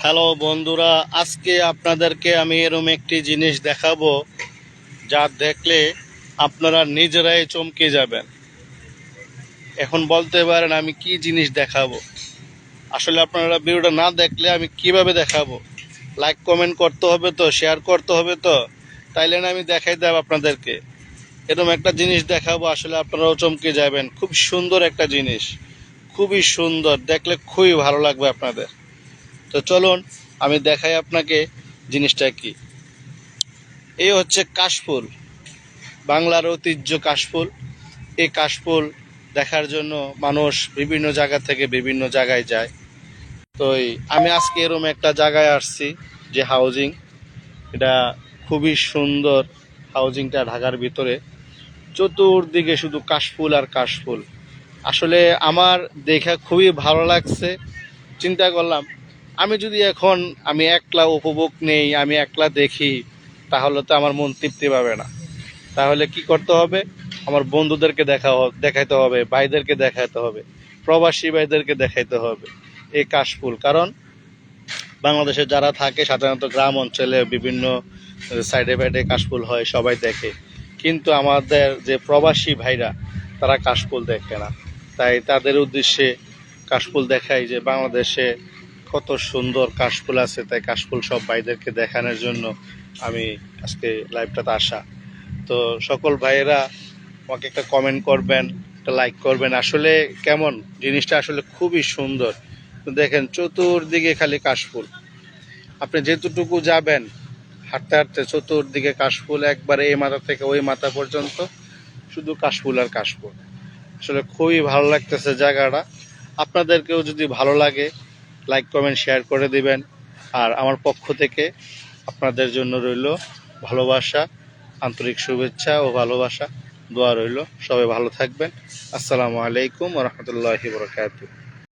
Hello বন্ধুরা, আজকে আপনাদেরকে আমি এরকম একটি জিনিস দেখাবো যা দেখলে আপনারা নিজেরাই চমকে যাবেন। এখন বলতে পারেন আমি কি জিনিস দেখাবো। আসলে আপনারা ভিডিওটা না দেখলে আমি কিভাবে দেখাবো? লাইক কমেন্ট করতে হবে তো, শেয়ার করতে হবে তো, তাইলে না আমি দেখাই দেব আপনাদেরকে। এরকম একটা জিনিস দেখাবো, আসলে আপনারাও চমকে যাবেন। খুব সুন্দর একটা জিনিস, খুবই সুন্দর, দেখলে খুবই ভালো লাগবে আপনাদের। তো চলুন আমি দেখাই আপনাকে জিনিসটা কি। এই হচ্ছে কাশফুল, বাংলার ঐতিহ্য কাশফুল। এই কাশফুল দেখার জন্য মানুষ বিভিন্ন জায়গা থেকে বিভিন্ন জায়গায় যায়। তো আমি আজকে এরকম একটা জায়গায় আসছি, যে হাউজিং, এটা খুবই সুন্দর। হাউজিংটা ঢাকার ভিতরে, চতুর্দিকে শুধু কাশফুল আর কাশফুল। আসলে আমার দেখা খুবই ভালো লাগছে। চিন্তা করলাম আমি যদি এখন আমি একলা উপভোগ নেই, আমি একলা দেখি, তাহলে তো আমার মন তৃপ্তি পাবে না। তাহলে কি করতে হবে? আমার বন্ধুদেরকে দেখাইতে হবে, ভাইদেরকে দেখাইতে হবে, প্রবাসী ভাইদেরকে দেখাইতে হবে এই কাশফুল। কারণ বাংলাদেশে যারা থাকে সাধারণত গ্রাম অঞ্চলে বিভিন্ন সাইডে বাইডে কাশফুল হয়, সবাই দেখে। কিন্তু আমাদের যে প্রবাসী ভাইরা, তারা কাশফুল দেখে না। তাই তাদের উদ্দেশ্যে কাশফুল দেখাই যে বাংলাদেশে কত সুন্দর কাশফুল আছে। তাই কাশফুল সব ভাইদেরকে দেখানোর জন্য আমি আজকে লাইভটাতে আসা। তো সকল ভাইয়েরা আমাকে একটা কমেন্ট করবেন, একটা লাইক করবেন। আসলে কেমন জিনিসটা, আসলে খুবই সুন্দর। দেখেন চতুর্দিকে খালি কাশফুল। আপনি যেতটুকু যাবেন হাঁটতে হাঁটতে, চতুর্দিকে কাশফুল, একবারে এই মাথা থেকে ওই মাথা পর্যন্ত শুধু কাশফুল আর কাশফুল। আসলে খুবই ভালো লাগতেছে জায়গাটা। আপনাদেরকেও যদি ভালো লাগে, লাইক কমেন্ট শেয়ার করে দিবেন। আর আমার পক্ষ থেকে আপনাদের জন্য রইল ভালোবাসা, আন্তরিক শুভেচ্ছা ও ভালোবাসা, দোয়া রইল। সবাই ভালো থাকবেন। আসসালামু আলাইকুম ওয়া রাহমাতুল্লাহি ওয়া বারাকাতুহু।